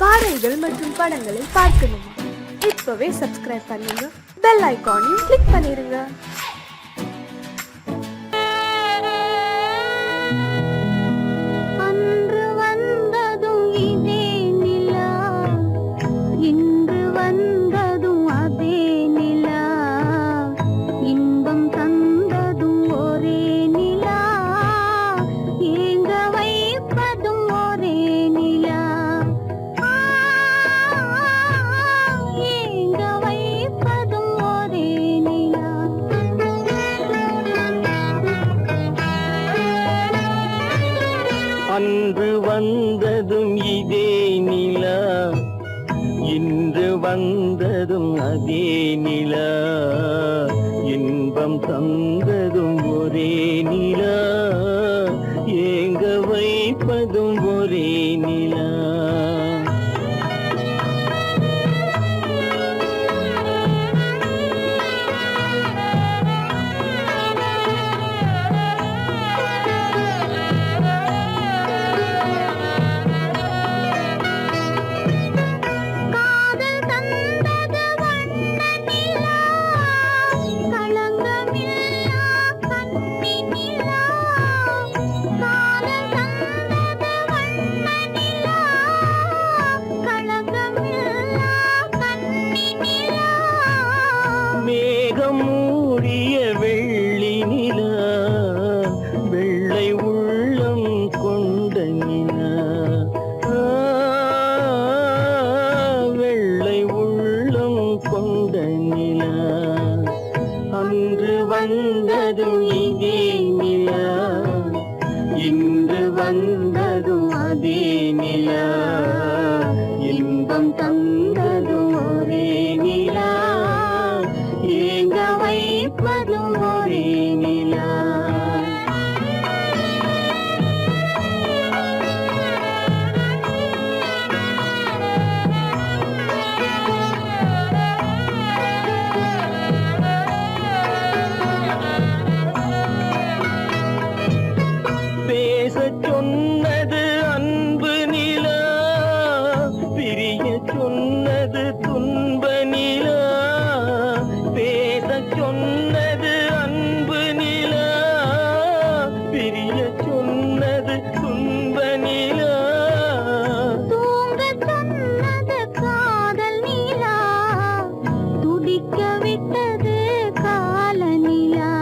பாடல்கள் மற்றும் படங்களை பார்க்கணுமா? இப்பவே சப்ஸ்கிரைப் பண்ணுங்க, பெல் ஐகானையும் கிளிக் பண்ணிருங்க. அன்று வந்ததும் இதே நிலா, இன்று வந்ததும் அதே நிலா, இன்பம் தந்ததும் ஒரே நிலா, ஏங்க வைப்பதும் ஒரே நிலா. மேகம் மூடிய வெள்ளி நிலா, வெள்ளை உள்ளம் கொண்ட நிலா, வெள்ளை உள்ளம் கொண்ட நிலா. அன்று வந்ததும் இதே நிலா, இன்று வந்ததும் அதே நிலா, இன்பம் தந்ததும் ஒரே நிலா, ஏங்க வைப்பதும் ஒரே நிலா. பேசச் சொன்னது அன்பு நிலா, பிரிய சொன்னது துன்ப நிலா. பேசச் சொன்னது அன்பு நிலா, பிரிய சொன்னது துன்ப நிலா. தூங்கச் சொன்னது காதல் நிலா, துடிக்க விட்டது கால நிலா,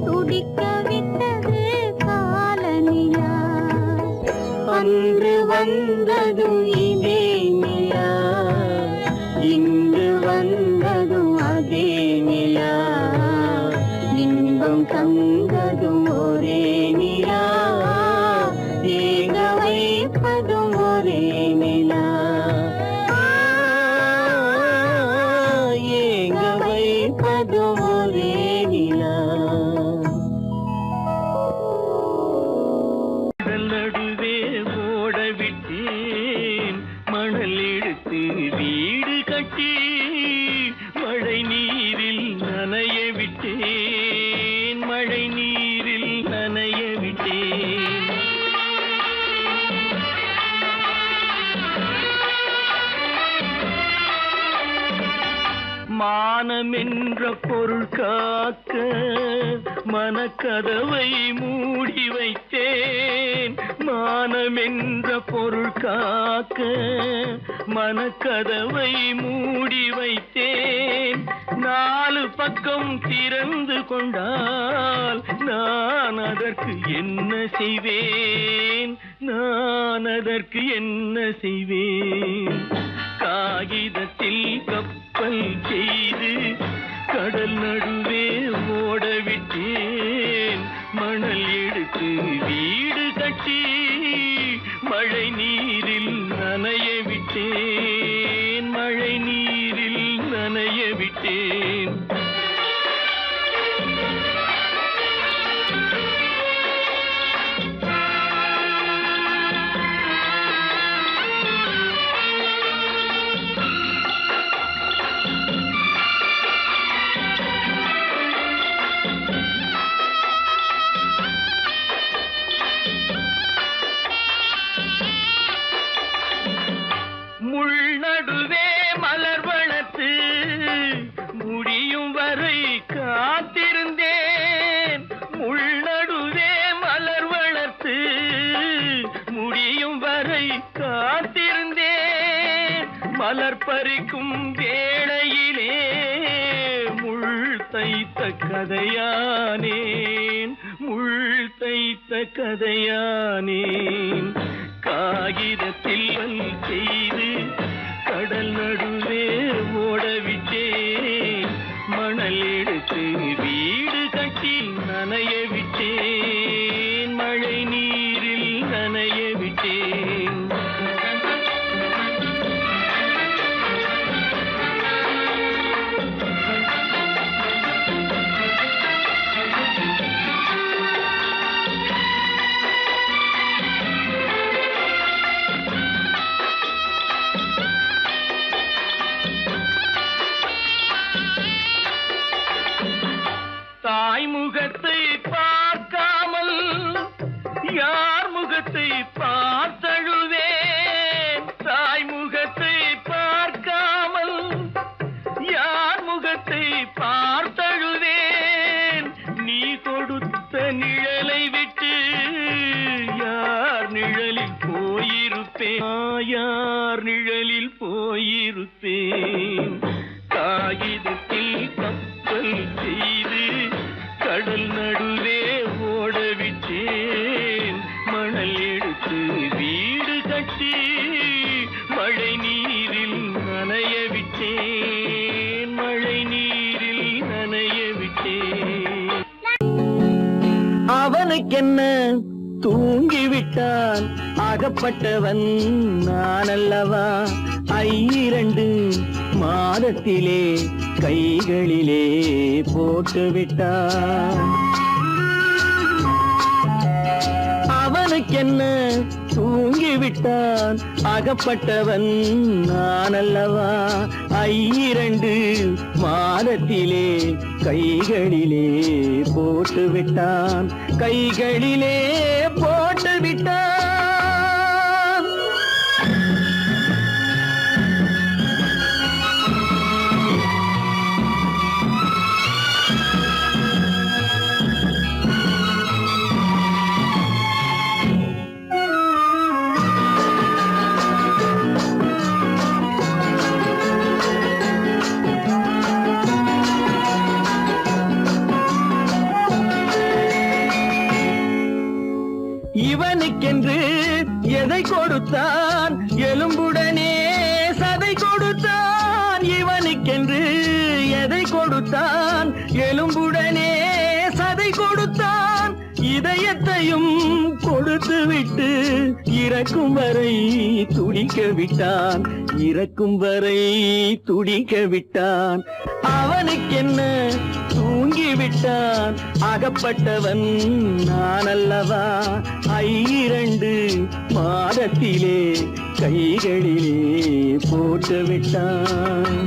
துடிக்க விட்டது கால நிலா. அன்று வந்ததும் இதே நிலா, இன்று வந்ததும் அதே நிலா, இன்பம் தந்ததும் ஒரே நிலா, ஏங்க வைப்பதும் ஒரே நிலா, ஏங்க வைப்பதும் ஒரே நிலா. நடுவே ஓட விட்டேன் மணல் எடுத்து வீடு கட்டி, மழை நீரில் நனைய விட்டேன், மழை நீரில் நனைய விட்டேன். மானம் என்ற பொருள் காக்க மனக்கதவை மூடி வைத்தேன், மானம் என்ற பொருள் காக்க மனக்கதவை மூடி வைத்தேன். நாலு பக்கம் திறந்து கொண்டால் நான் அதற்கு என்ன செய்வேன், நான் அதற்கு என்ன செய்வேன். காகிதத்தில் கப்பல் செய்து கடல் நடுவே ஓட விட்டேன், மணல் எடுத்து வீடு கட்டி மழை நீரில் நனைய விட்டேன், மழை நீரில் நனைய விட்டேன். மலர் பறிக்கும் வேளையிலே முள் தைத்த கதையானேன், முள் தைத்த கதையானேன். காகிதத்தில் செய்து கடல் நடுவே ஓடவிட்டேன், மணல் எடுத்து வீடு கட்டி நனைய விட்டேன், மழை நீரில் நனைய விட்டேன். தாய் முகத்தை பார்க்காமல் யார் முகத்தை பார்த்தழுவேன், தாய் முகத்தை பார்க்காமல் யார் முகத்தை பார்த்தழுவேன். நீ கொடுத்த நிழலை விட்டு யார் நிழலில் போயிருப்பேன், யார் நிழலில் போயிருப்பேன். காகிதத்தில் கப்பல் செய்து கடல் நடுவே ஓடவிட்டேன், மணல் எடுத்து வீடு கட்டி மழை நீரில் நனைய விட்டேன், மழை நீரில் நனைய விட்டேன். அவனுக்கென்ன தூங்கிவிட்டான், அகப்பட்டவன் நான் அல்லவா. 2 மாதத்திலே கைகளிலே போட்டுவிட்டான். அவனுக்கென்ன தூங்கிவிட்டான், அகப்பட்டவன் நான் அல்லவா. 2 மாதத்திலே கைகளிலே போட்டுவிட்டான், கைகளிலே போட்டுவிட்டான். இவனுக்கென்று எதை கொடுத்தான், எலும்புடனே சதை கொடுத்தான். இவனுக்கென்று எதை கொடுத்தான், எலும்புடனே சதை கொடுத்தான். இதயத்தையும் கொடுத்து விட்டு இறக்கும் வரை துடிக்க விட்டான், இறக்கும் வரை துடிக்க விட்டான். அவனுக்கென்ன தூங்கிவிட்டான், அகப்பட்டவன் நான் அல்லவா. 2 மாதத்திலே கைகளிலே போட்டுவிட்டான்.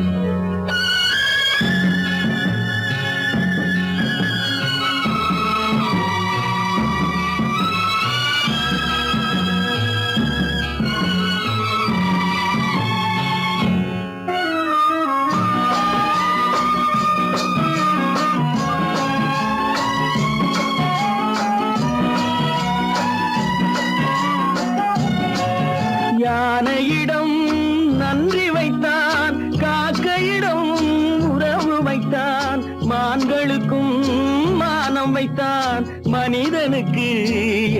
யானையிடம் நன்றி வைத்தான், காக்கையிடம் உறவு வைத்தான். மான்களுக்கும் மானம் வைத்தான், மனிதனுக்கு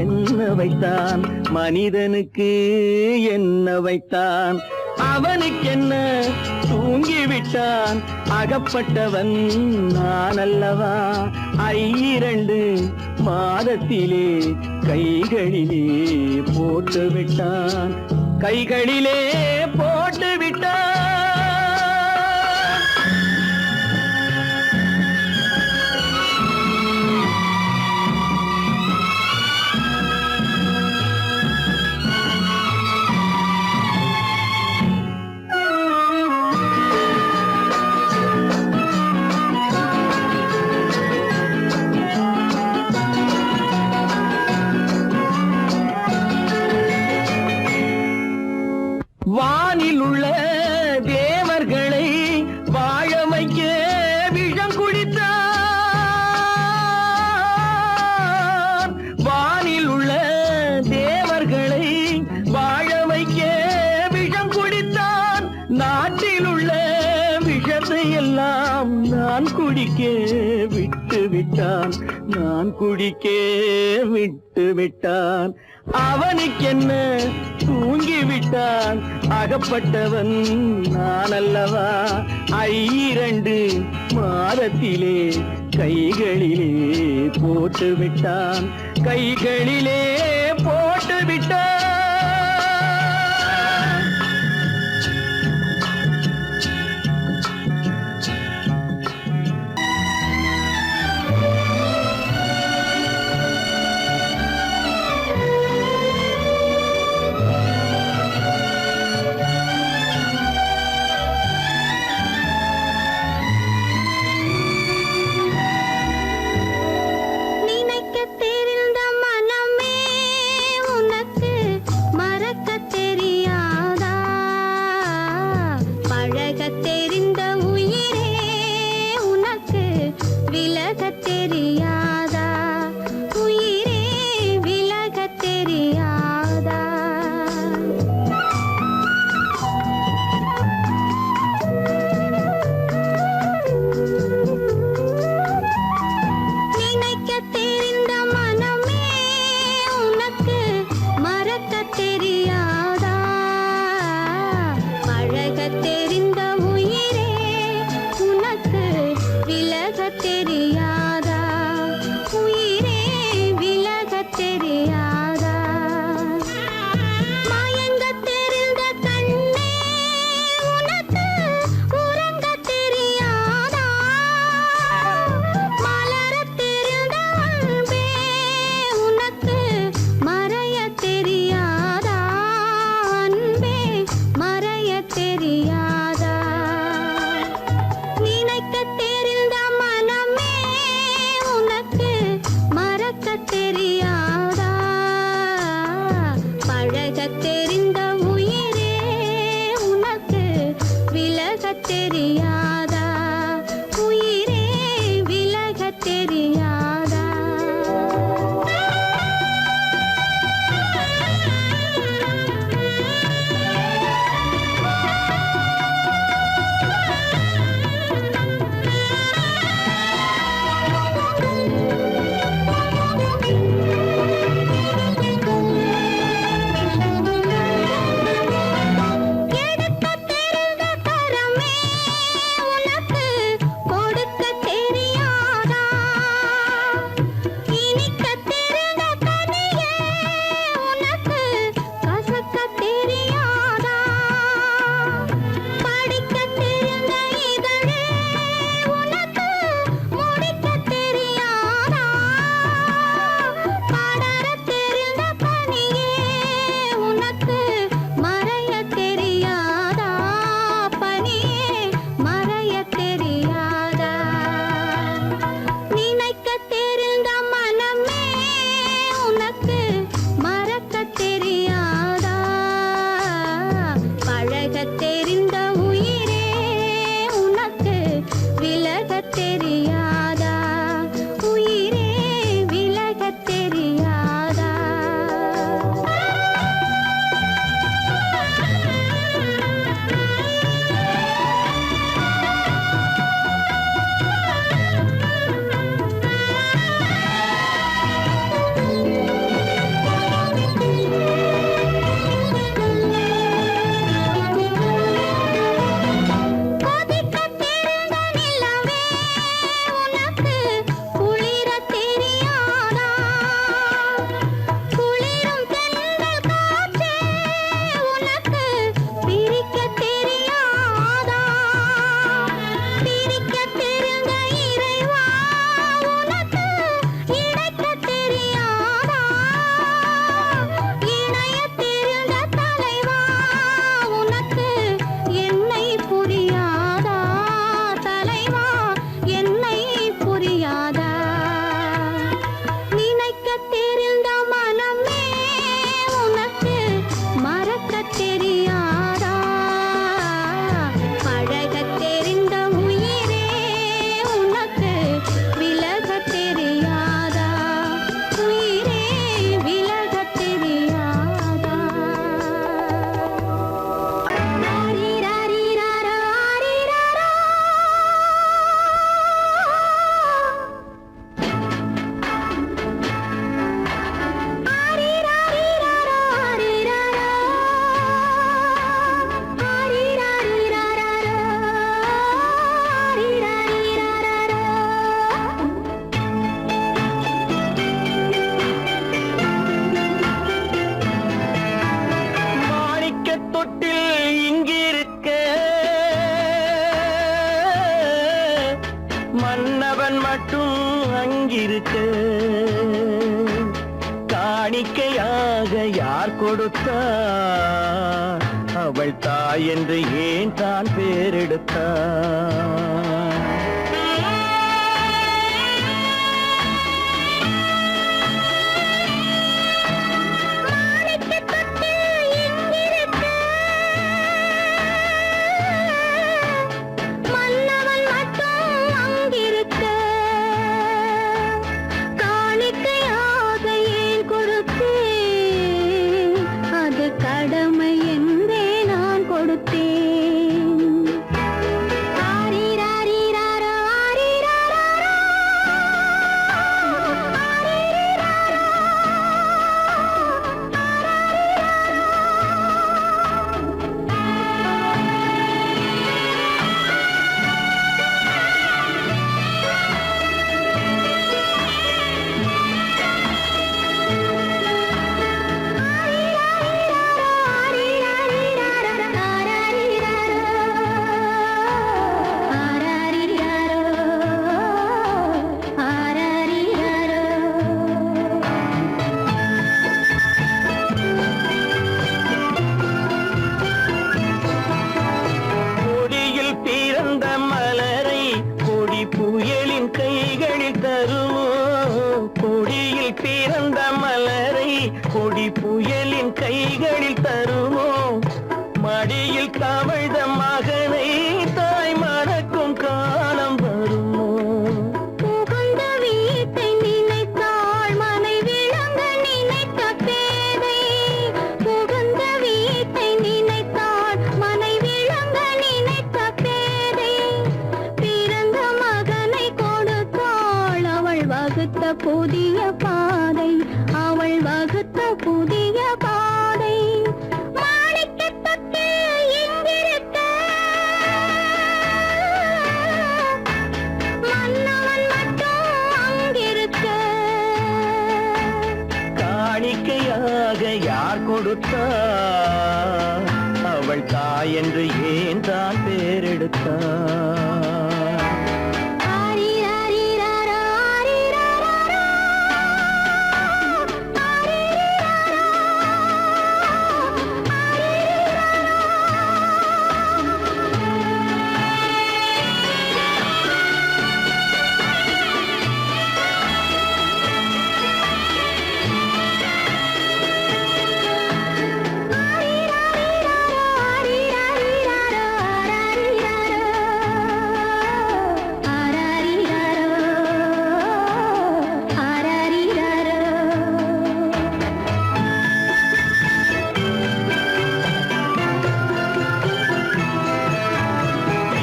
என்ன வைத்தான், மனிதனுக்கு என்ன வைத்தான். அவனுக்கென்ன தூங்கிவிட்டான், அகப்பட்டவன் நான் அல்லவா. 2 மாதத்திலே கைகளிலே போட்டுவிட்டான், கைகளிலே போட்டுவிட்டான். வானில் உள்ள தேவர்களை வாழ வைக்க விஷம் குடித்தான். வானில் உள்ள தேவர்களை வாழ வைக்க விஷம் குடித்தான். குடிக்க விட்டு விட்டான், நான் குடிக்க விட்டு விட்டான். அவனுக்கென்ன தூங்கி விட்டான், அகப்பட்டவன் நான் அல்லவா. ஐரண்டு மாதத்திலே கைகளிலே போட்டு விட்டான், கைகளிலே போட்டு விட்டான். நினைக்கத் தெரிந்த மனமே உனக்கு மறக்கத் தெரியாதா? பழகத் தெரிந்த உயிரே உனக்கு விலகத் தெரியாதா? உயிரே விலகத் தெரியாதா? நினைக்கத் தெரிந்த மனமே உனக்கு மறக்கத் தெரியாதா? பழகத் தெரிந்த உயிரே உனக்கு விலகத் தெரியாதா? உயிரே விலகத் தெரியாதா? மயங்கத் தெரிந்த கண்ணே உனக்கு உறங்கத் தெரியாதா? மலரத் தெரிந்த அன்பே உனக்கு மறையத் தெரியாதா? அன்பே மறையத் தெரியாதா? நினைக்கத் தெரிந்த மனமே உனக்கு மறக்கத் தெரியாதா? பழகத் தெரிந்த உயிரே உனக்கு விலகத் தெரியாதா? உயிரே விலகத் தெரியாதா? தொட்டில் இங்கிருக்க மன்னவன் மட்டும் அங்கிருக்க காணிக்கையாக யார் கொடுத்தார் அவள் தாய் என்று ஏன் தான் பேரெடுத்தார் கடமை என்றே நான் கொடுத்தேன். ஆரிராரிராரா, ஆரிராராரா, ஆரிராரா, கொடியில் பிறந்த மலரை கொடி புயலின் கைகளில் தருவோம் கொடியில் பிறந்த மலரை கொடி புயலின் கைகளில் தருவோம் மடியில் தவழ்ந்த மகனை தாய் மணக்கும் காலம் வருமோ புகுந்த வீட்டை நினைத்தாள் மனை விளங்க நினைத்த பேதை. புகுந்த வீட்டை நினைத்தாள் மனை விளங்க நினைத்த பேதை. பிறந்த மகனை கொடுத்தாள் அவள் வகுத்த புதிய பாதை. அவள் வகுத்த புதிய பாதை. மாணிக்கத் தொட்டில் இங்கிருக்க மன்னவன் மட்டும் அங்கிருக்க. காணிக்கையாக யார் கொடுத்தார் அவள் தாய் என்று ஏன் தான் பேரெடுத்தார் ஆரிராரிராரா, ஆரிராராரா, ஆரிராரா,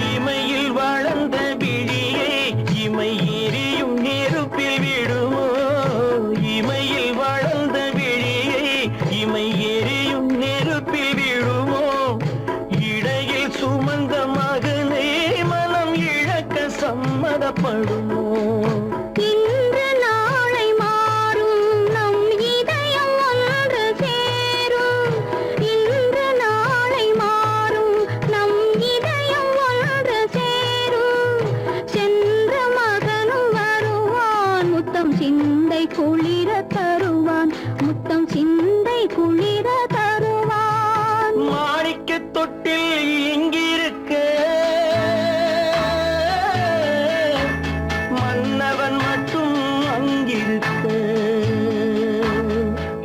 இமையில் வளர்ந்த விழியை இமை எரியும் நெருப்பில் விடுமோ இமையில் வளர்ந்த விழியை இமை எரியும் நெருப்பில் விடுமோ இடையில் சுமந்த மகனை மனம் இழக்க சம்மதப்படுமோ இன்று நாளை மாறும் நம் இதயம் ஒன்று சேரும். இன்று நாளை மாறும் நம் இதயம் ஒன்று சேரும். சென்ற மகனும் வருவான் முத்தம் சிந்தை குளிர தருவான். முத்தம் சிந்தை குளிர தருவான். மாணிக்கத் தொட்டில் இங்கிருக்க மன்னவன் மட்டும் அங்கிருக்க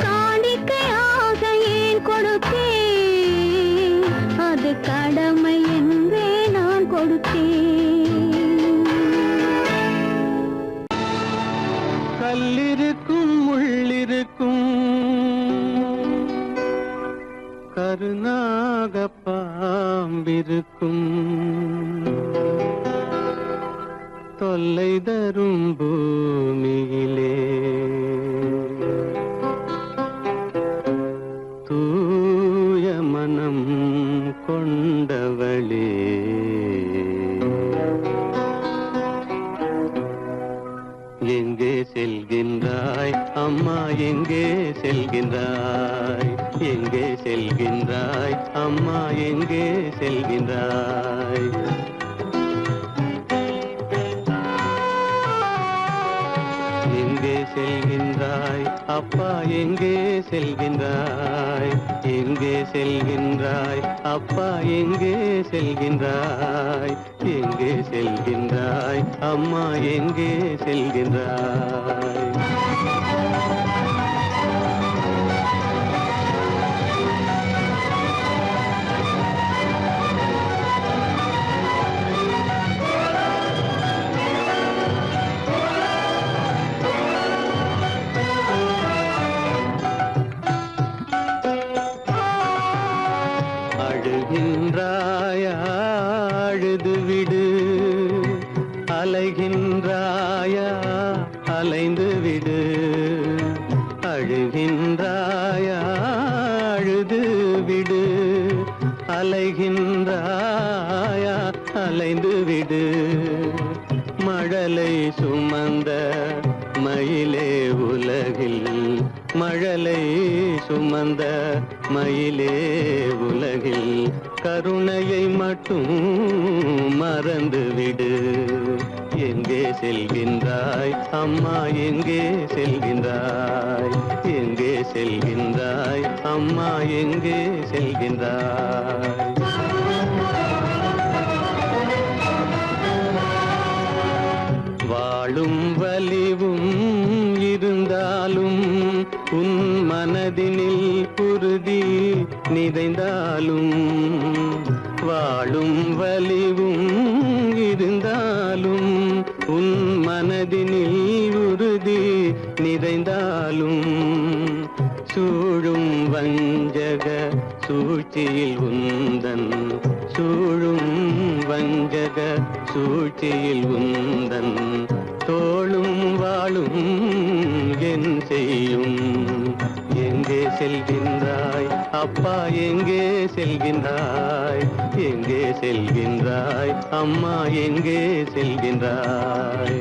காணிக்கையாக ஏன் கொடுத்தேன் அது கடமை என்றே நான் கொடுத்தேன். கல்லிருக்கும் முள்ளிருக்கும் கருநாக பாம்பிருக்கும் தொல்லை தரும் பூமியிலே தூய மனம் கொண்டவளே எங்கே செல்கின்றாய் அம்மா எங்கே செல்கின்றாய் எங்கே செல்கின்றாய் அம்மா எங்கே செல்கின்றாய் எங்கே செல்கின்றாய் அப்பா எங்கே செல்கின்றாய் எங்கே செல்கின்றாய் அப்பா எங்கே செல்கின்றாய் எங்கே செல்கின்றாய் அம்மா எங்கே செல்கின்றாய் அழுகின்றாயா அழுது விடு அலைகின்றாயா அலைந்து விடு அழுகின்றாயா அழுது விடு அலைகின்றாயா அலைந்து விடு மழலை சுமந்த மயிலே உலகில் மழலை சுமந்த மயிலே உலகில் கருணையை மட்டும் மறந்துவிடு எங்கே செல்கின்றாய் அம்மா எங்கே செல்கின்றாய் எங்கே செல்கின்றாய் அம்மா எங்கே செல்கின்றாய் வாழும் வலிவும் இருந்தாலும் உன் மனதினில் குருதி நிறைந்தாலும் வாழும் வலிவும் இருந்தாலும் உன் மனதினில் உறுதி நிறைந்தாலும் சூழும் வஞ்சக சூழ்ச்சியில் உந்தன் சூழும் வஞ்சக சூழ்ச்சியில் உந்தன் தோளும் வாழும் என் செய்யும் எங்கே செல்கின்றாய் அப்பா எங்கே செல்கின்றாய் எங்கே செல்கின்றாய் அம்மா எங்கே செல்கின்றாய்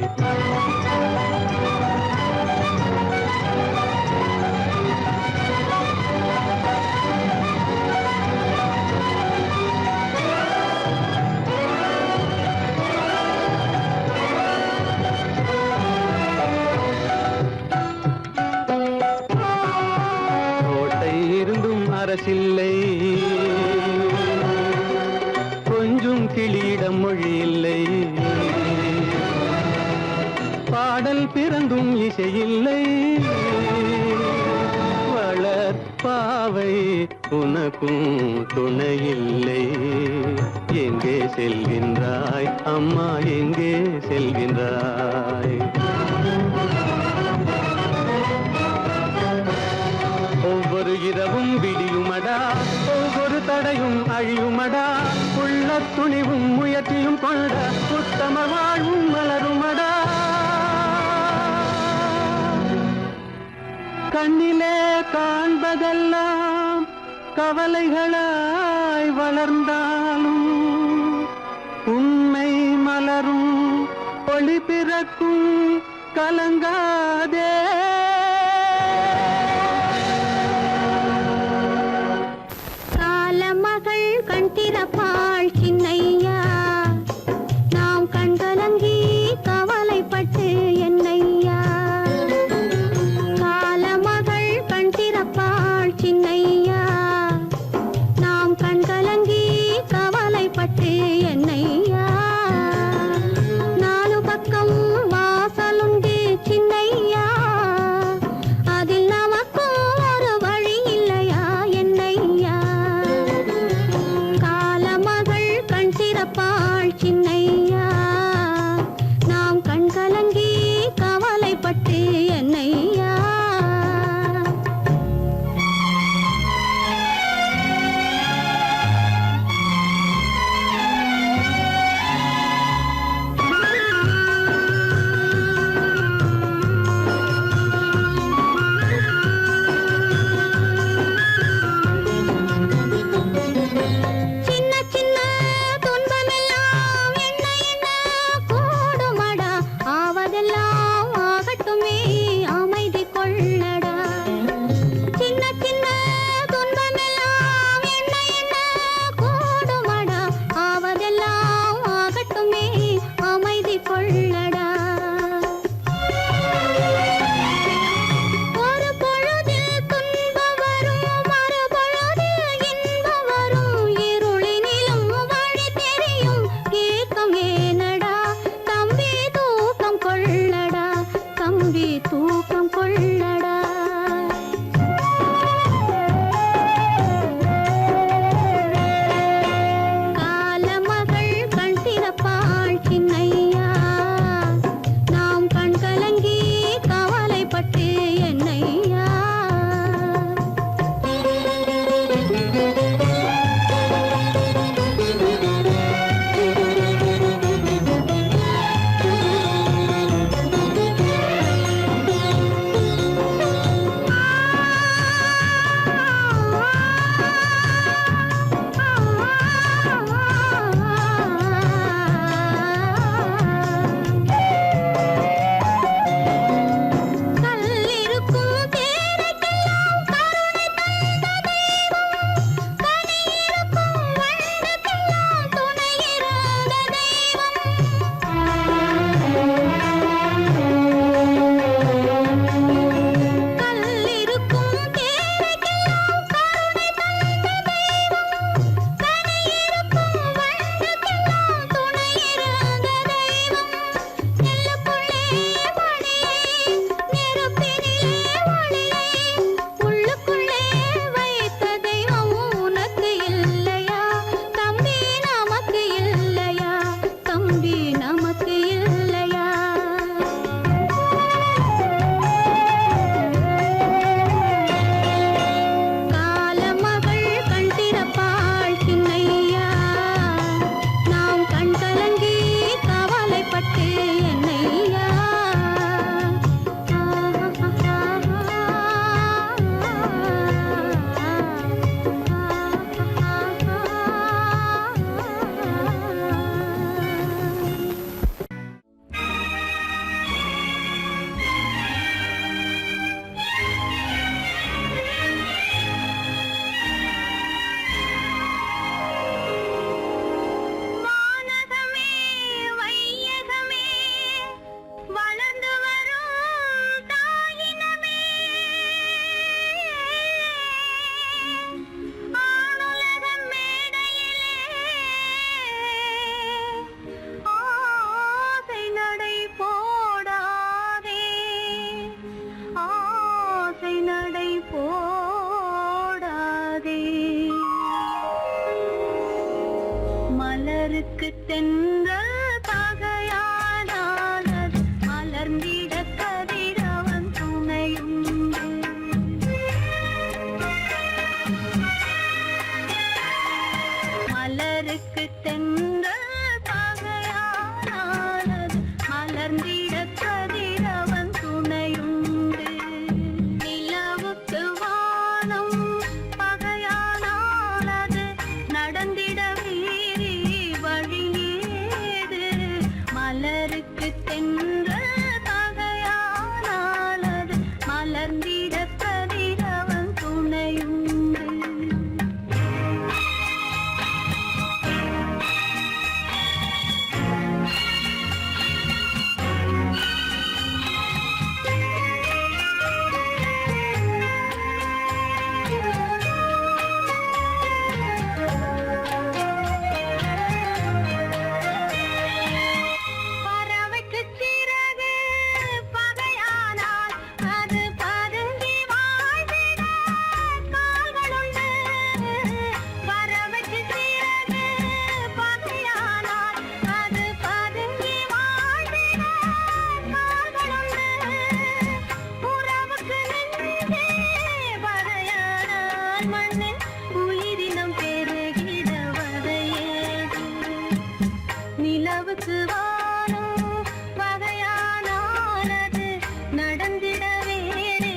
அரசில்லை கொஞ்சம் கிளியிடம் மொழி இல்லை பாடல் பிறந்தும் இசையில்லை வளர் பாவை உனக்கும் துணையில்லை எங்கே செல்கின்றாய் அம்மா எங்கே செல்கின்றாய் ஒவ்வொரு இரவும் விடியுமடா ஒவ்வொரு தடையும் அழியுமடா உள்ள துணிவும் முயற்சியும் கொண்ட உத்தம வாழ்வும் மலருமடா கண்ணிலே காண்பதெல்லாம் கவலைகளாய் வளர்ந்தாலும் உண்மை மலரும் ஒளி பிறக்கும் கலங்காதே மகள் கண் திறப்பாள் சின்னையா நாம் கண்கலங்கி கவலைப்பட்டு என்னையா காலமகள் கண் திறப்பாள் சின்னையா நாம் கண்கலங்கி கவலைப்பட்டு என்னையா நாலு பக்கம் வாசலுண்டு சின்னையா மலருக்கு தென்றல் பகையானானது மலர்ந்திட கதிரவன் துணையுண்டு. மலருக்கு தென்றல் பகையானானது மலர்ந்திட கதிரவன் துணையுண்டு. நிலவுக்கு வானம் பகையானானது நடந்திட வீரி வழியேது. மலருக்கு தென்றல் பகையானானது மலர்ந்திட கதிரவன் துணையுண்டு. பறவைக்கு சிறகு பகையானால் அது பதுங்கி வாழ்ந்திட கால்களுண்டு. பறவைக்கு சிறகு பகையானால் அது பதுங்கி வாழ்ந்திட கால்களுண்டு. உறவுக்கு நெஞ்சே பகையானால் மண்ணில் உயிரினம் பெருகிட வதையேது. நிலவுக்கு வானம் பகையானானது நடந்திட வேறே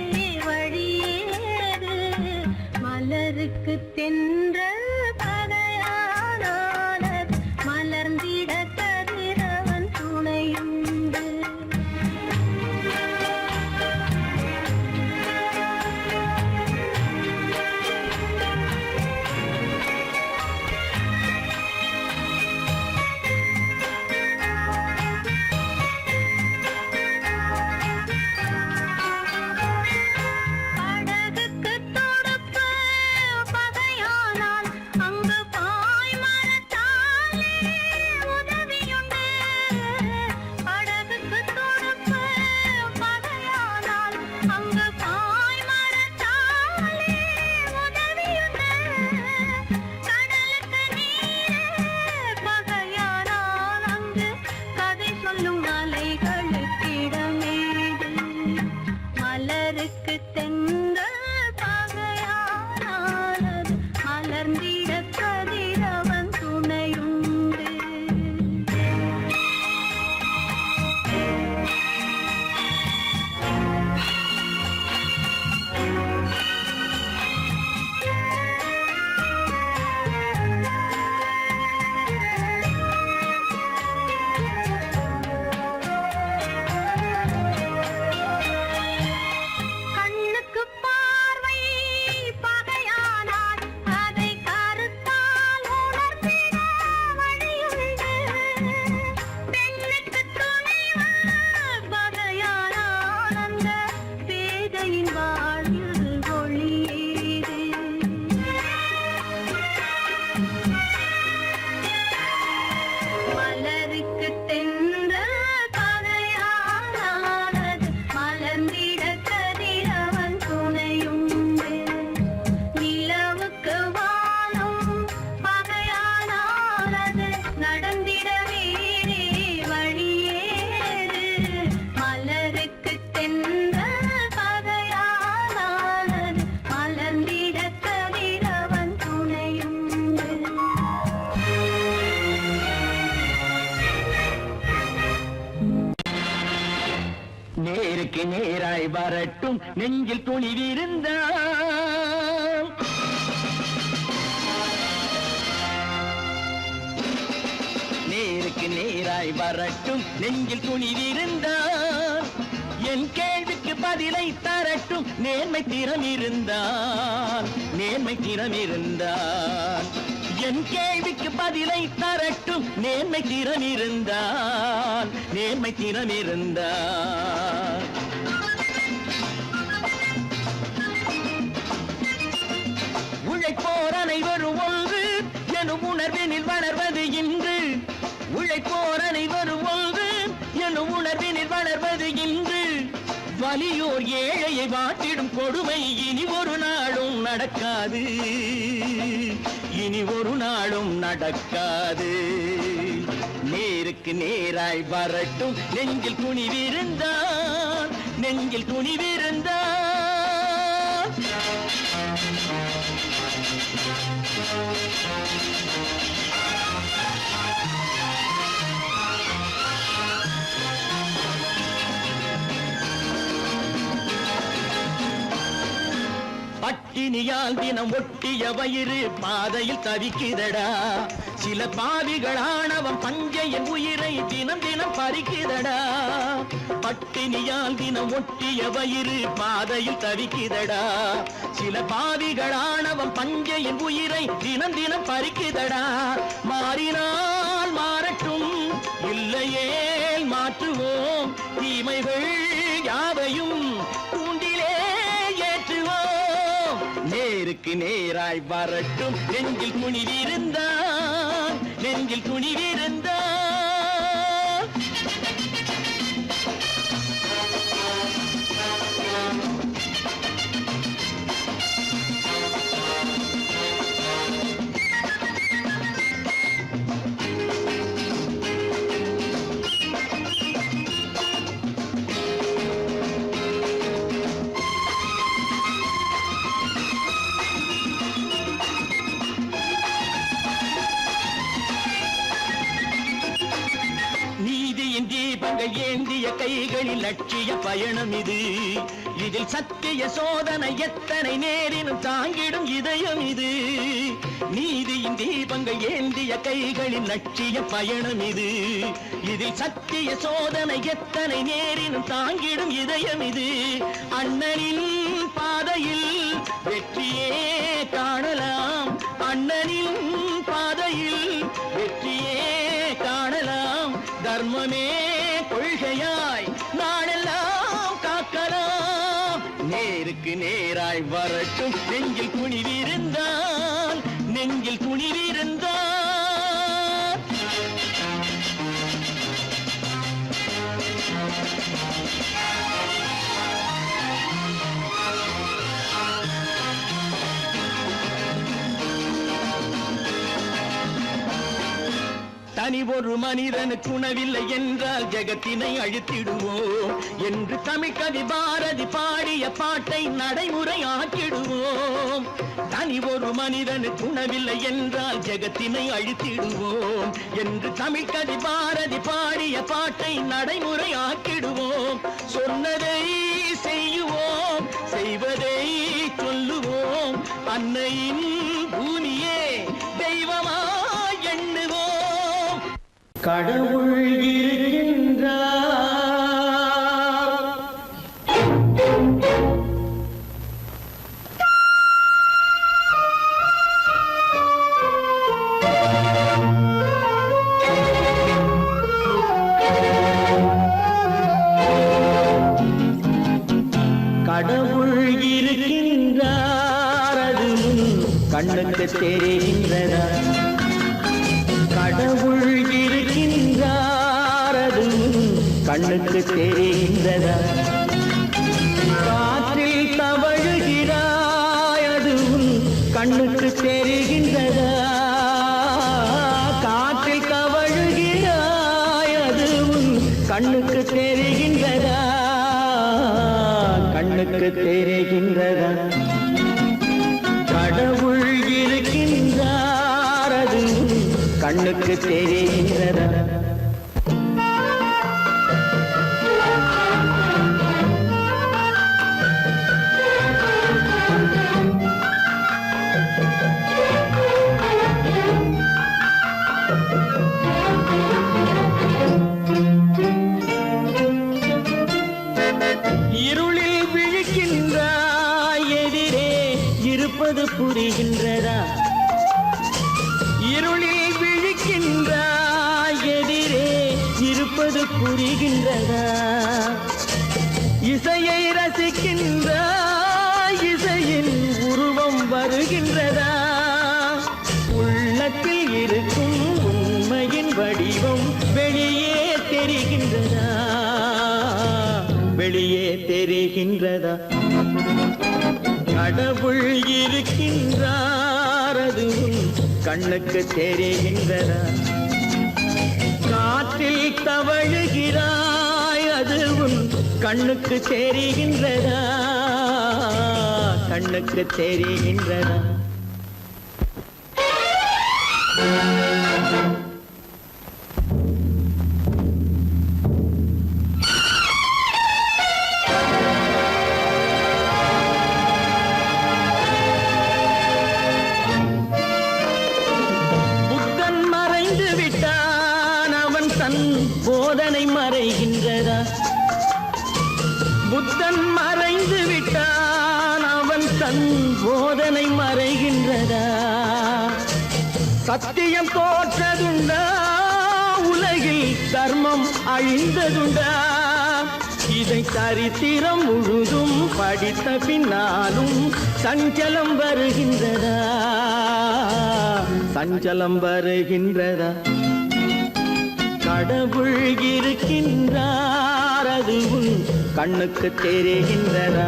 வழியேது. மலருக்கு தென்றல் பகையானானது மலர்ந்திட கதிரவன் துணையுண்டு. நேராய் வரட்டும் நெஞ்சில் துணிவிருந்தால். நேருக்கு நேராய் வரட்டும் நெஞ்சில் துணிவிருந்தால். என் கேள்விக்கு பதிலை தரட்டும் நேர்மை திறம் இருந்தால். நேர்மை திறம் இருந்தால் என் கேள்விக்கு பதிலை தரட்டும் நேர்மை திறம் இருந்தால். நேர்மை திறம் இருந்தால் உழைப்போர் அனைவரும் ஒன்று எனும் உணர்வினில் வளர்வது இன்று. உழைப்போர் அனைவரும் ஒன்று எனும் உணர்வினில் வளர்வது இன்று. வலியோர் ஏழையை வாட்டிடும் கொடுமை இனி ஒரு நாளும் நடக்காது. இனி ஒரு நாளும் நடக்காது. நேருக்கு நேராய் வரட்டும் நெஞ்சில் துணிவிருந்தால். நெஞ்சில் துணிவிருந்தால். பட்டினியால் தினம் ஒட்டிய வயிறு பாதையில் தவிக்குதடா. சில பாவிகள் ஆணவம் பஞ்சையின் உயிரை தினம் தினம் பறிக்குதடா. பட்டினியால் தினம் ஒட்டிய வயிறு பாதையில் தவிக்குதடா. சில பாவிகள் ஆணவம் பஞ்சையின் உயிரை தினம் தினம் பறிக்குதடா. மாறினால் மாறட்டும் இல்லையே மாற்றுவோம். தீமைகள் யாவையும் தூண்டிலே ஏற்றுவோம். நேருக்கு நேராய் வரட்டும் நெஞ்சில் துணிவிருந்தால். நெஞ்சில் துணிவிருந்தால். தீபங்கள் ஏந்திய கைகளில் லட்சிய பயணம் இது. இதில் சத்திய சோதனை எத்தனை நேரினும் தாங்கிடும் இதயம் இது. நீதியின் தீபங்கள் ஏந்திய கைகளில் லட்சிய பயணம் இது. இதில் சத்திய சோதனை எத்தனை நேரினும் தாங்கிடும் இதயம் இது. அண்ணனின் பாதையில் வெற்றியே காணலாம். அண்ணனின் பாதையில் வெற்றியே காணலாம். தர்மமே கொள்கையாய் நாளெல்லாம் காக்கலாம். நேருக்கு நேராய் வரட்டும் நெஞ்சில் துணிவிருந்தால். நெஞ்சில் துணிவிருந்தால். தனி ஒரு மனிதனுக்கு உணவில்லை என்றால் ஜெகத்தினை அழித்திடுவோம் என்று தமிழ் கவி பாரதி பாடிய பாட்டை நடைமுறை ஆக்கிடுவோம். தனி ஒரு மனிதனுக்கு உணவில்லை என்றால் ஜெகத்தினை அழித்திடுவோம் என்று தமிழ் கவி பாரதி பாடிய பாட்டை நடைமுறை ஆக்கிடுவோம். சொன்னதை செய்யுவோம், செய்வதை சொல்லுவோம். அன்னையின் பூமியே தெய்வமா எண்ணுவோம். கடவுள் இருக்கின்றார். கடவுள் இருக்கின்றார். அது கண்ணுக்கு தெரிகின்றதா? கடவுள் இருக்கின்றார். அது கண்ணுக்கு தெரிகின்றதா? காற்றில் தவழுகிறாய். அது கண்ணுக்கு தெரிகின்றதா? காற்றில் தவழுகிறாய். அது கண்ணுக்கு தெரிகின்றதா? கண்ணுக்கு தெரிகின்றதா? கடவுள் இருக்கின்றார். அது கண்ணுக்கு தெரிகின்றதா? தெரிகின்றதா இசையை ரசிக்கின்ற இசையின் உருவம் வருகின்றதா உள்ளத்தில் இருக்கும் உண்மையின் வடிவம் வெளியே தெரிகின்றதா வெளியே தெரிகின்றதா கடவுள் இருக்கின்றார் அது உன் கண்ணுக்கு தெரிகின்றதா காற்றில் தவழுகிறாய் அது உன் கண்ணுக்கு தெரிகின்றதா கண்ணுக்கு தெரிகின்றதா போதனை மறைகின்றதா புத்தன் மறைந்து விட்டான் அவன் தன் போதனை மறைகின்றதா சத்தியம் தோற்றதுண்டா உலகில் தர்மம் அழிந்ததுண்டா இதை சரித்திரம் முழுதும் படித்த பின்னாலும் சஞ்சலம் வருகின்றதா சஞ்சலம் வருகின்றதா கடவுள் இருக்கின்றார் அது உன் கண்ணுக்கு தெரிகின்றதா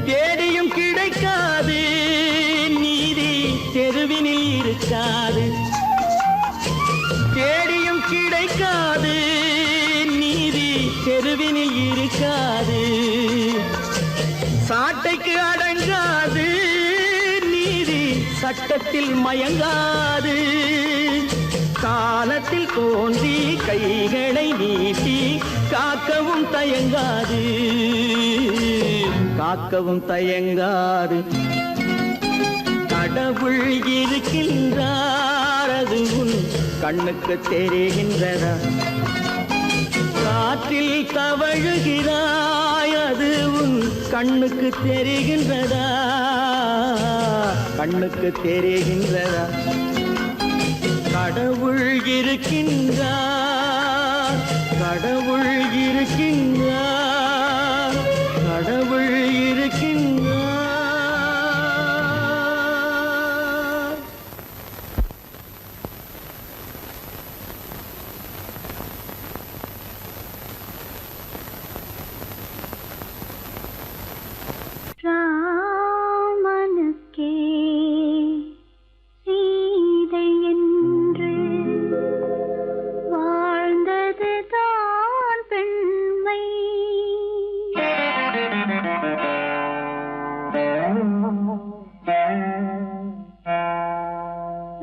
தேடியும் கிடைக்காது நீதி தெருவினில் இருக்காது தேடியும் கிடைக்காது நீதி தெருவினில் இருக்காது சாட்டைக்கு அடங்காது நீதி சட்டத்தில் மயங்காது காலத்தில் தோன்றி கைகளை நீட்டி காக்கவும் தயங்காது காக்கவும் தயங்காது கடவுள் இருக்கின்றார் அது உன் கண்ணுக்கு தெரிகின்றதா காற்றில் தவழுகிறாய் அது உன் கண்ணுக்கு தெரிகின்றதா கண்ணுக்கு தெரிகின்றதா கடவுள் இருக்கின்றார் கடவுள் இருக்கின்றார் கடவுள் இருக்கின்றார் ராமனுக்கே சீதை என்று வாழ்ந்தது தான் பெண்மை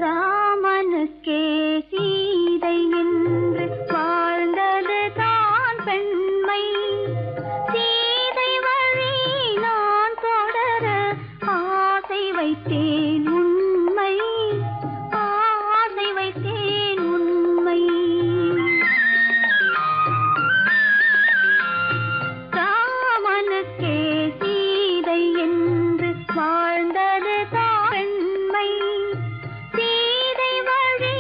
ராமனுக்கே சீதை என்று வாழ்ந்தது தான் பெண்மை சீதை வழி நான் தொடர ஆசை வைத்தேன் உண்மை ஆசை வைத்தேன் உண்மை ராமனுக்கே சீதை என்று வாழ்ந்தது தான் பெண்மை சீதை வழி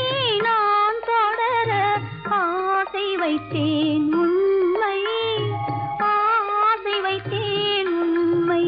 நான் தொடர ஆசை வைத்தேன் உண்மை ஆசை வைத்தேன் உண்மை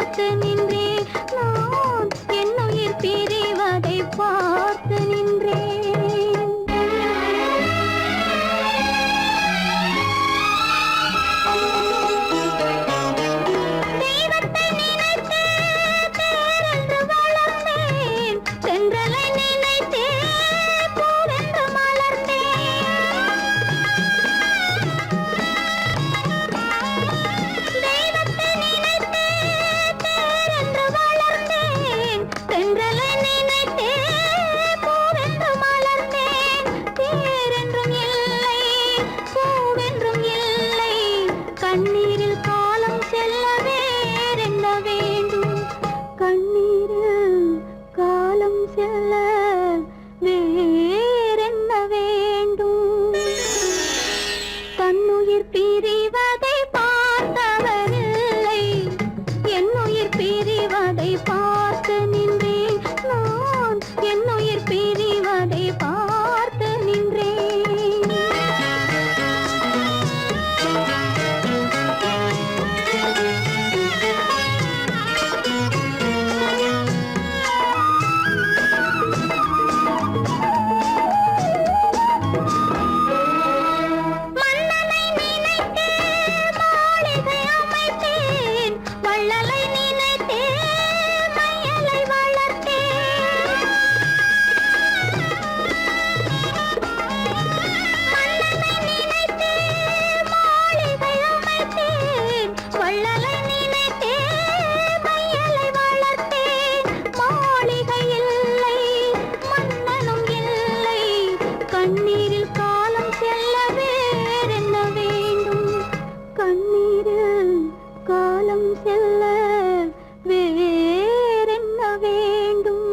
பார்த்து நின்றேன் நான் என்னுயிர் பிரிவதை பார்த்து நின்றேன் தெய்வத்தை நினைத்து தேரென்று வளர்ந்தேன் தென்றலை நினைத்தே பூவென்று மலர்ந்தேன் தெய்வத்தை நினைத்து தேரென்று வளர்ந்தேன் தென்றலை நினைத்தே பூவென்று மலர்ந்தேன் தேரென்றும் இல்லை பூவென்றும் இல்லை கண்ணீரில் காலம் செல்ல வேறென்ன வேண்டும் கண்ணீரில் காலம் செல்ல வேறென்ன வேண்டும் தன்னுயிர் பிரிவதை பார்த்தவரில்லை என்னுயிர் பிரிவதை பார்த்து நின்றேன் நான் என்னுயிர் பிரிவதை பார்த்து நின்றேன் மன்னனை நினைத்தே மாளிகை அமைத்தேன் வள்ளலை நினைத்தே மையலை வளர்த்தேன் மன்னனை நினைத்தே மாளிகை அமைத்தேன் வள்ளலை நினைத்தே மையலை வளர்த்தேன் மாளிகை இல்லை மன்னனும் இல்லை கண்ணீரில் காலம் செல்ல வேறென்ன வேண்டும் கண்ணீரில் காலம் செல்ல வேறென்ன வேண்டும்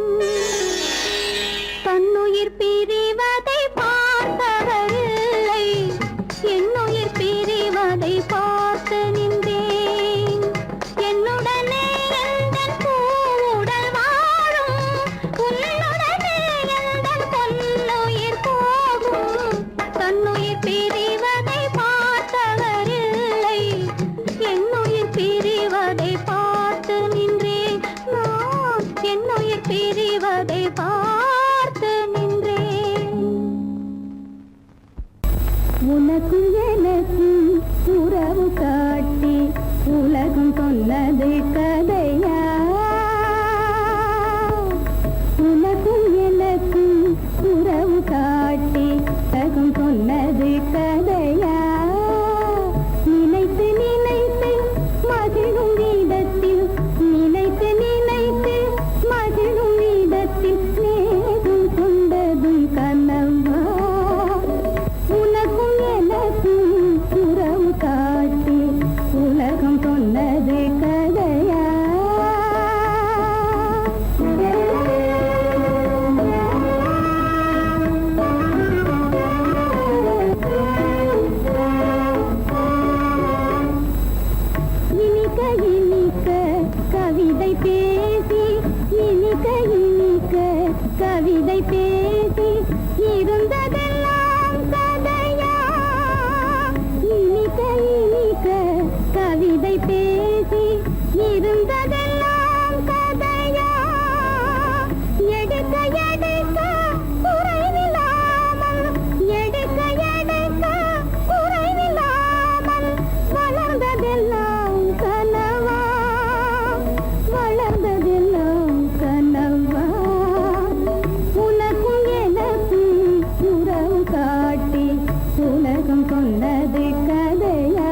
தன்னுயிர் பிரிவதை பார்த்தவரில்லை என்னுயிர் பிரிவதை பார்த்து நின்றேன் என்னுடனே எந்தன் பூவுடல் வாழும் உன்னுடனே எந்தன் பொன்னுயிர் போகும் தன்னுயிர் பிரிவதை பார்த்தவரில்லை என்னுயிர் பிரிவதை பார்த்து நின்றேன் நான் என்னுயிர் பிரிவதை பார்த்து நின்றேன் உனக்கும் எனக்கும் உறவு காட்டி உலகம் சொன்னது கதையா உனக்கும் எனக்கும் உறவு காட்டி உலகம் சொன்னது கதையா நினைத்து நினைத்து மகிழும் வீதத்தில் நினைத்து நினைத்து மகிழும் வீதத்தில் நேரும் கொண்டதும் கனவா உனக்கும் எனக்கும் உறவு காட்டி உலகம் சொன்னது கதையா இனிக்க இனிக்க கவிதை பேசி இனிக்க இனிக்க கவிதை பேசி இருந்ததெல்லாம் கதையா இனிக்க இனிக்க கவிதை பேசி இருந்ததெல்லாம் கதையா எடுக்க எடுக்க குறைவில்லாமல் எடுக்க எடுக்க குறைவில்லாமல் வளர்ந்ததெல்லாம் கனவா வளர்ந்ததெல்லாம் கனவா உனக்கும் எனக்கும் உறவு காட்டி உலகம் சொன்னது கதையா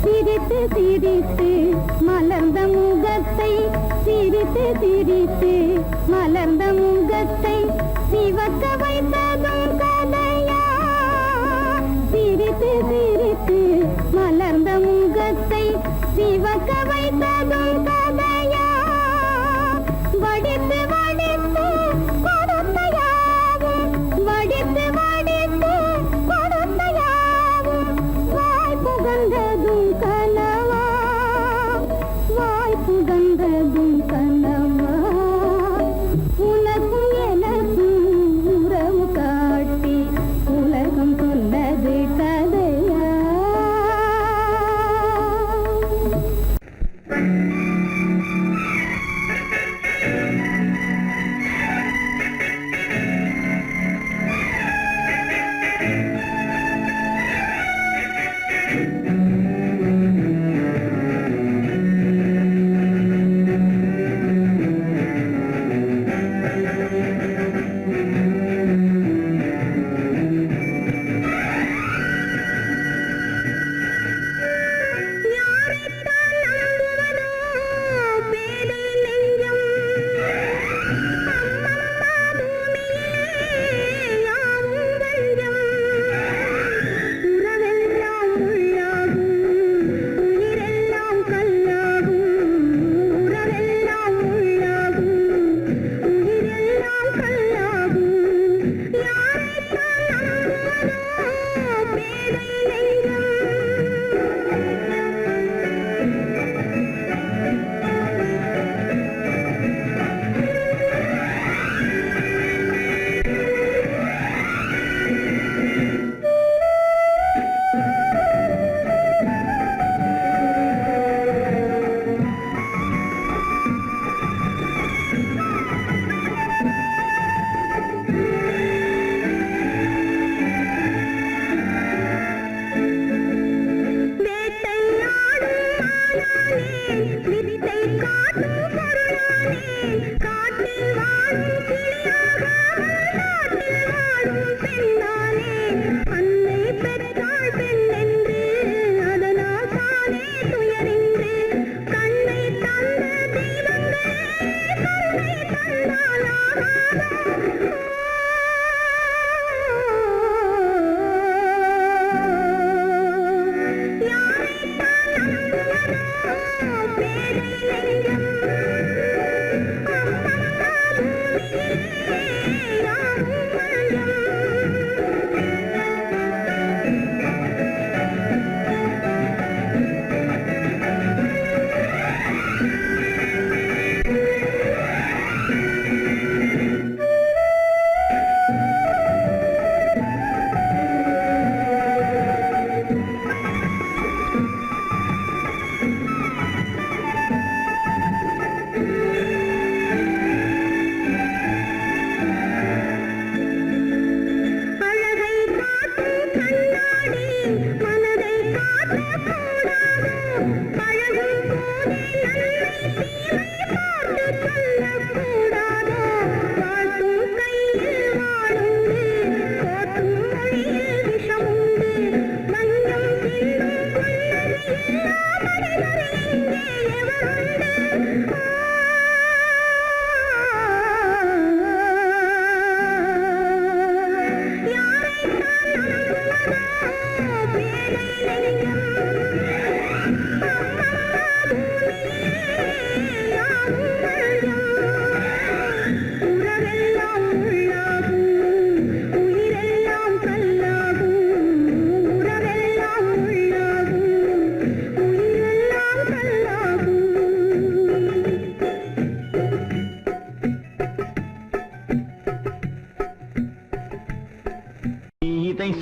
சிரித்து சிரித்து மலர்ந்த முகத்தை சிரித்து சிரித்து மலர்ந்த முகத்தை சிவக்க வைத்ததும் கதையா சிரித்து சிரித்து மலர்ந்த முகத்தை சிவக்க வைத்ததும் கதையா வடித்து வடித்து கொடுத்தையாவும் வடித்து வடித்து கொடுத்தையாவும் வாய் புகழ்ந்ததும் கனவா வாய் புகழ்ந்ததும் கனவா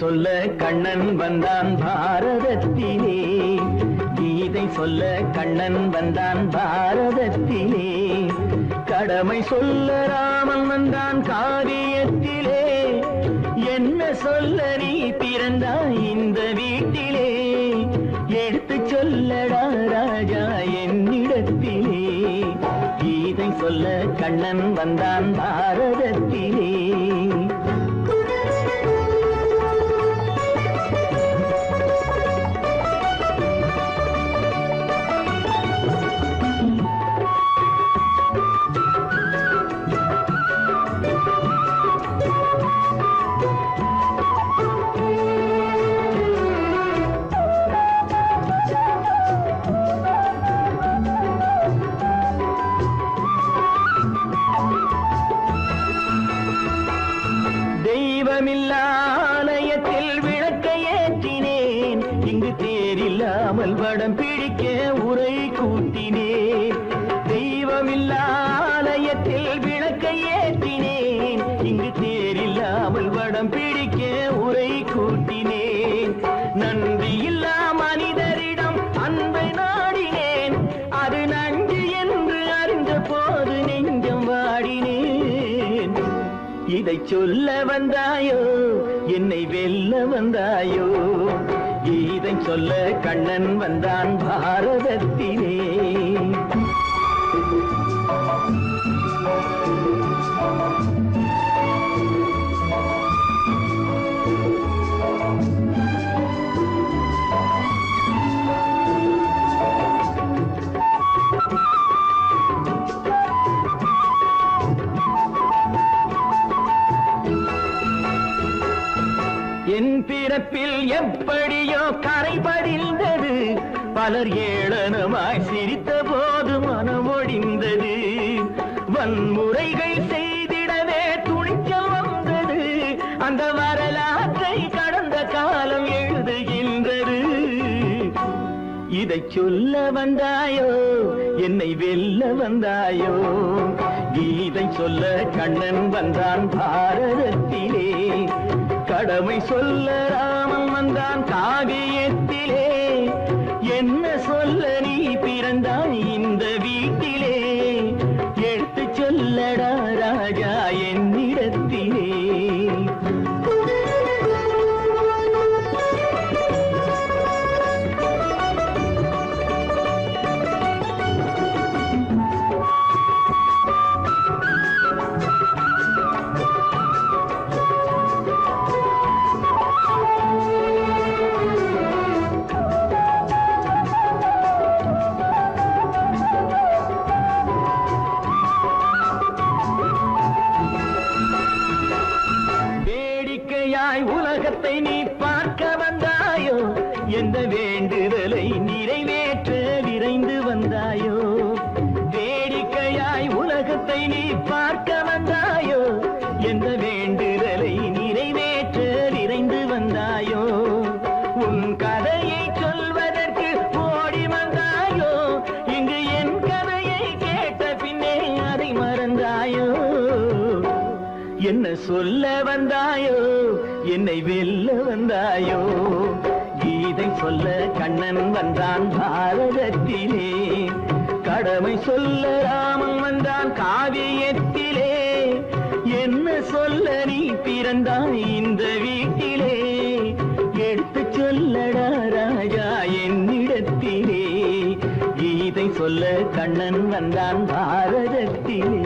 சொல்ல கண்ணன் வந்தான் பாரதத்திலே. கீதை சொல்ல கண்ணன் வந்தான் பாரதத்திலே. கடமை சொல்ல ராமன் வந்தான் காரியத்திலே. என்ன சொல்ல நீ பிறந்தாய் இந்த வீட்டிலே. எடுத்து சொல்லடா ராஜா என்னிடத்திலே. கீதை சொல்ல கண்ணன் வந்தான் பாரதத்திலே. தெய்வமில்லாலயத்தில் விளக்கை ஏற்றினேன். இங்கு தேரில்லாமல் வடம் பிடிக்க உரை கூட்டினேன். தெய்வமில்லாலயத்தில் விளக்கை ஏற்றினேன். இங்கு தேரில்லாமல் வடம் பிடிக்க உரை கூட்டினேன். நன்றி இல்லா மனிதரிடம் அன்பை நாடினேன். அது நன்றி என்று அறிந்த போது நெஞ்சம் வாடினேன். இதை சொல்ல வந்தாயோ என்னை வெல்ல வந்தாயோ. இதை சொல்ல கண்ணன் வந்தான் பாரதத்திலே. என் பிறப்பில் எப்படியோ கரை படிந்தது. பலர் ஏளனமாய் சிரித்த போது மனமொடிந்தது. வன்முறைகள் செய்திடவே துணிச்சல் வந்தது. அந்த வரலாற்றை கடந்த காலம் எழுதுகின்றது. இதை சொல்ல வந்தாயோ என்னை வெல்ல வந்தாயோ. கீதை சொல்ல கண்ணன் வந்தான் பாரதத்திலே. கடமை சொல்ல ராமன் வந்தான் காவியத்திலே. என்ன சொல்ல நீ பிறந்தாய் இந்த வீட்டிலே. எடுத்து சொல்லடா ராஜா என்னிடத்திலே. உலகத்தை நீ பார்க்க வந்தாயோ. எந்த வேண்டுதலை நிறைவேற்ற விரைந்து வந்தாயோ. வேடிக்கையாய் உலகத்தை நீ பார்க்க வந்தாயோ. எந்த வேண்டுதலை நிறைவேற்ற விரைந்து வந்தாயோ. உன் கதையை சொல்வதற்கு ஓடி வந்தாயோ. இங்கு என் கதையை கேட்ட பின்னே அதை மறந்தாயோ. என்ன சொல்ல வந்தாயோ என்னை வெல்ல வந்தாயோ. கீதை சொல்ல கண்ணன் வந்தான் பாரதத்திலே. கடமை சொல்ல ராமன் வந்தான் காவியத்திலே. என்ன சொல்ல நீ பிறந்தாய் இந்த வீட்டிலே. எடுத்து சொல்லடா ராஜா என்னிடத்திலே. கீதை சொல்ல கண்ணன் வந்தான் பாரதத்திலே.